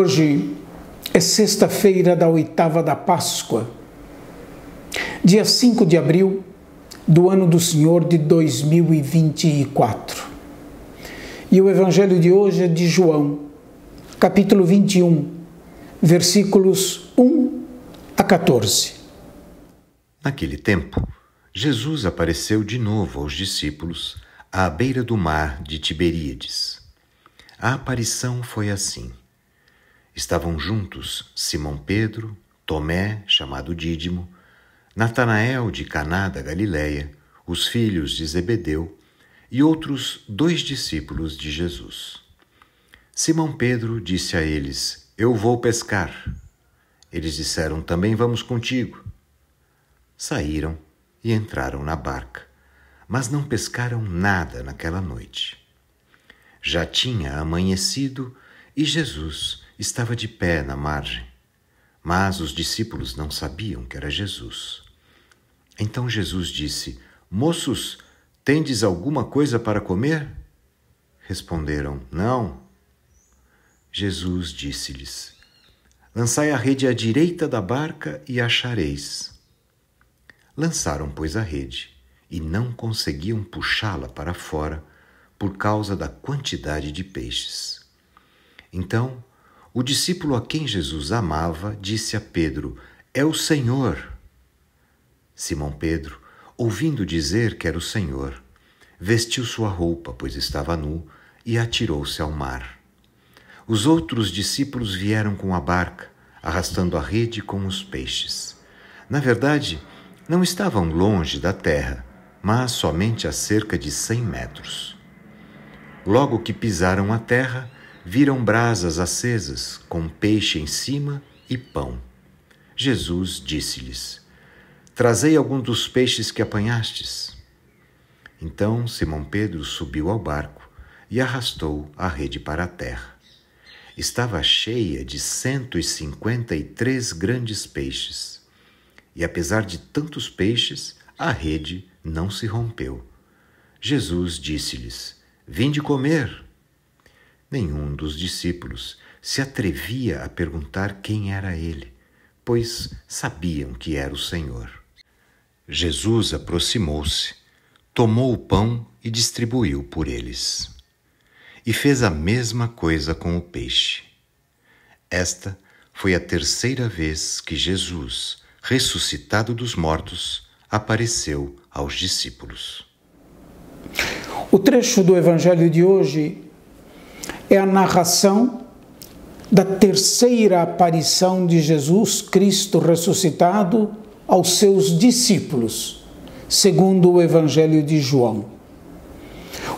Hoje é sexta-feira da oitava da Páscoa, dia 5 de abril do ano do Senhor de 2024. E o evangelho de hoje é de João, capítulo 21, versículos 1 a 14. Naquele tempo, Jesus apareceu de novo aos discípulos à beira do mar de Tiberíades. A aparição foi assim. Estavam juntos Simão Pedro, Tomé, chamado Dídimo, Natanael de Caná da Galileia, os filhos de Zebedeu e outros 2 discípulos de Jesus. Simão Pedro disse a eles: "Eu vou pescar." Eles disseram: "Também vamos contigo." Saíram e entraram na barca, mas não pescaram nada naquela noite. Já tinha amanhecido e Jesus estava de pé na margem, mas os discípulos não sabiam que era Jesus. Então Jesus disse: "Moços, tendes alguma coisa para comer?" Responderam: "Não." Jesus disse-lhes: "Lançai a rede à direita da barca e achareis." Lançaram, pois, a rede e não conseguiam puxá-la para fora por causa da quantidade de peixes. Então, o discípulo a quem Jesus amava disse a Pedro: "É o Senhor." Simão Pedro, ouvindo dizer que era o Senhor, vestiu sua roupa, pois estava nu, e atirou-se ao mar. Os outros discípulos vieram com a barca, arrastando a rede com os peixes. Na verdade, não estavam longe da terra, mas somente a cerca de 100 metros. Logo que pisaram a terra, viram brasas acesas, com peixe em cima e pão. Jesus disse-lhes: "Trazei algum dos peixes que apanhastes." Então Simão Pedro subiu ao barco e arrastou a rede para a terra. Estava cheia de 153 grandes peixes. E apesar de tantos peixes, a rede não se rompeu. Jesus disse-lhes: "Vinde comer." Nenhum dos discípulos se atrevia a perguntar quem era ele, pois sabiam que era o Senhor. Jesus aproximou-se, tomou o pão e distribuiu por eles. E fez a mesma coisa com o peixe. Esta foi a terceira vez que Jesus, ressuscitado dos mortos, apareceu aos discípulos. O trecho do evangelho de hoje é a narração da terceira aparição de Jesus Cristo ressuscitado aos seus discípulos, segundo o evangelho de João.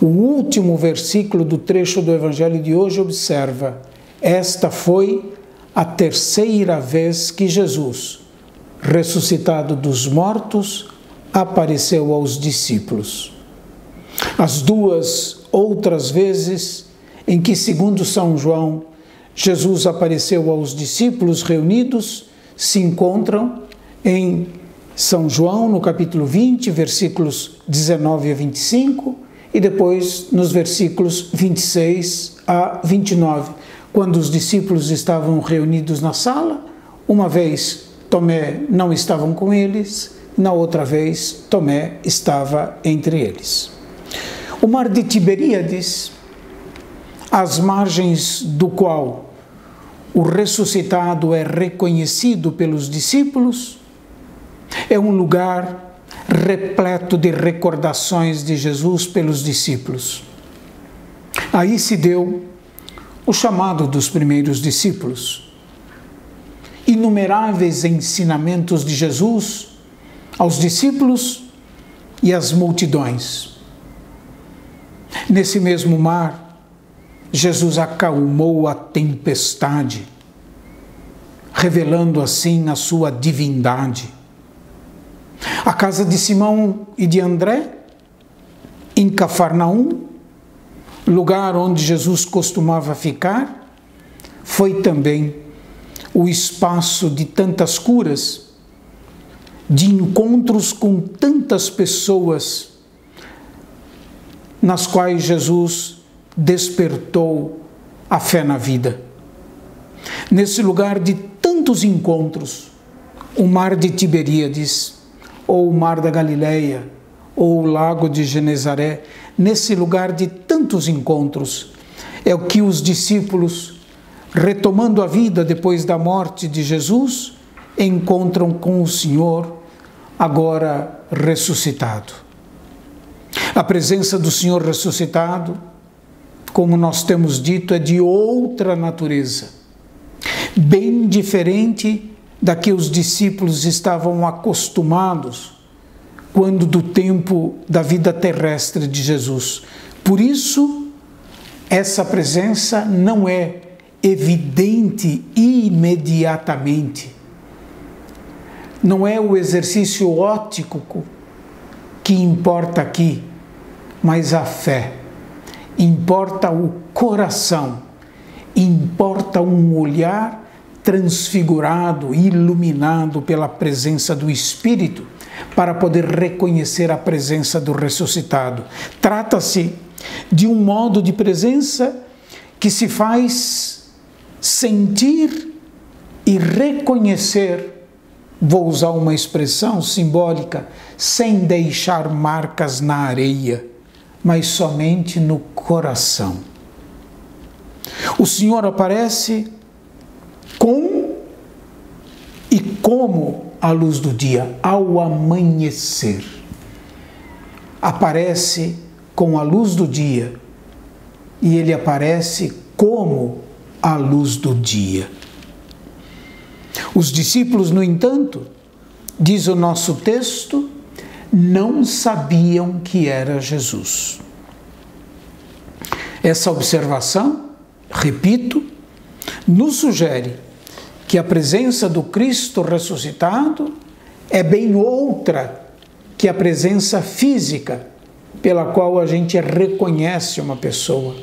O último versículo do trecho do evangelho de hoje observa: esta foi a terceira vez que Jesus, ressuscitado dos mortos, apareceu aos discípulos. As 2 outras vezes em que, segundo São João, Jesus apareceu aos discípulos reunidos se encontram em São João, no capítulo 20, versículos 19 a 25, e depois nos versículos 26 a 29, quando os discípulos estavam reunidos na sala. Uma vez Tomé não estavam com eles, na outra vez Tomé estava entre eles. O mar de Tiberíades, às margens do qual o ressuscitado é reconhecido pelos discípulos, é um lugar repleto de recordações de Jesus pelos discípulos. Aí se deu o chamado dos primeiros discípulos. Inumeráveis ensinamentos de Jesus aos discípulos e às multidões. Nesse mesmo mar, Jesus acalmou a tempestade, revelando assim a sua divindade. A casa de Simão e de André, em Cafarnaum, lugar onde Jesus costumava ficar, foi também o espaço de tantas curas, de encontros com tantas pessoas, nas quais Jesus despertou a fé na vida. nesse lugar de tantos encontros, o mar de Tiberíades, ou o mar da Galileia, ou o lago de Genezaré, nesse lugar de tantos encontros, é o que os discípulos, retomando a vida depois da morte de Jesus, encontram com o Senhor, agora ressuscitado. A presença do Senhor ressuscitado, como nós temos dito, é de outra natureza, bem diferente da que os discípulos estavam acostumados quando do tempo da vida terrestre de Jesus. Por isso, essa presença não é evidente imediatamente. Não é o exercício óptico que importa aqui, mas a fé. Importa o coração, importa um olhar transfigurado, iluminado pela presença do Espírito, para poder reconhecer a presença do ressuscitado. Trata-se de um modo de presença que se faz sentir e reconhecer, vou usar uma expressão simbólica, sem deixar marcas na areia, mas somente no coração. O Senhor aparece com e como a luz do dia, ao amanhecer. Aparece com a luz do dia e ele aparece como a luz do dia. Os discípulos, no entanto, diz o nosso texto, não sabiam que era Jesus. Essa observação, repito, nos sugere que a presença do Cristo ressuscitado é bem outra que a presença física pela qual a gente reconhece uma pessoa.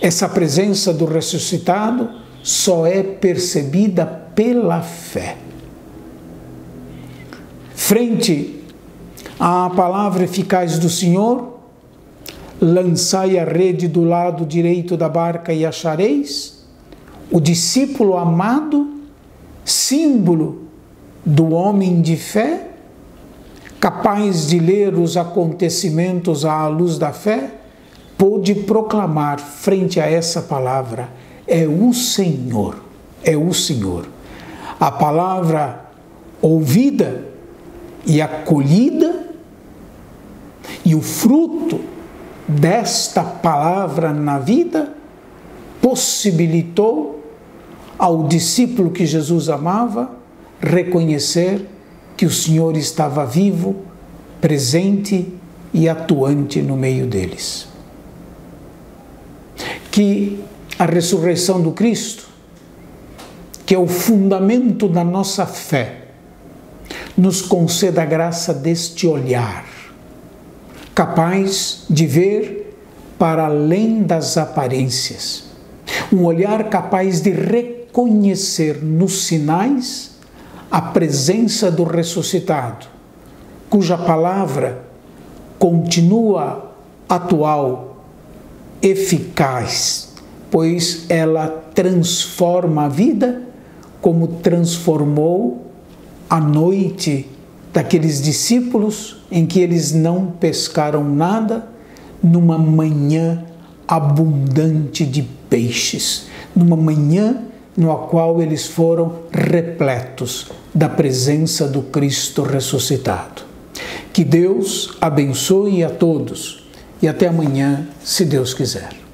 Essa presença do ressuscitado só é percebida pela fé. Frente à palavra eficaz do Senhor, lançai a rede do lado direito da barca e achareis, o discípulo amado, símbolo do homem de fé, capaz de ler os acontecimentos à luz da fé, pôde proclamar frente a essa palavra, é o Senhor, é o Senhor. A palavra ouvida e acolhida e o fruto desta palavra na vida possibilitou ao discípulo que Jesus amava reconhecer que o Senhor estava vivo, presente e atuante no meio deles. Que a ressurreição do Cristo, que é o fundamento da nossa fé, nos conceda a graça deste olhar, capaz de ver para além das aparências, um olhar capaz de reconhecer nos sinais a presença do ressuscitado, cuja palavra continua atual, eficaz, pois ela transforma a vida como transformou a noite daqueles discípulos em que eles não pescaram nada, numa manhã abundante de peixes, numa manhã no qual eles foram repletos da presença do Cristo ressuscitado. Que Deus abençoe a todos e até amanhã, se Deus quiser.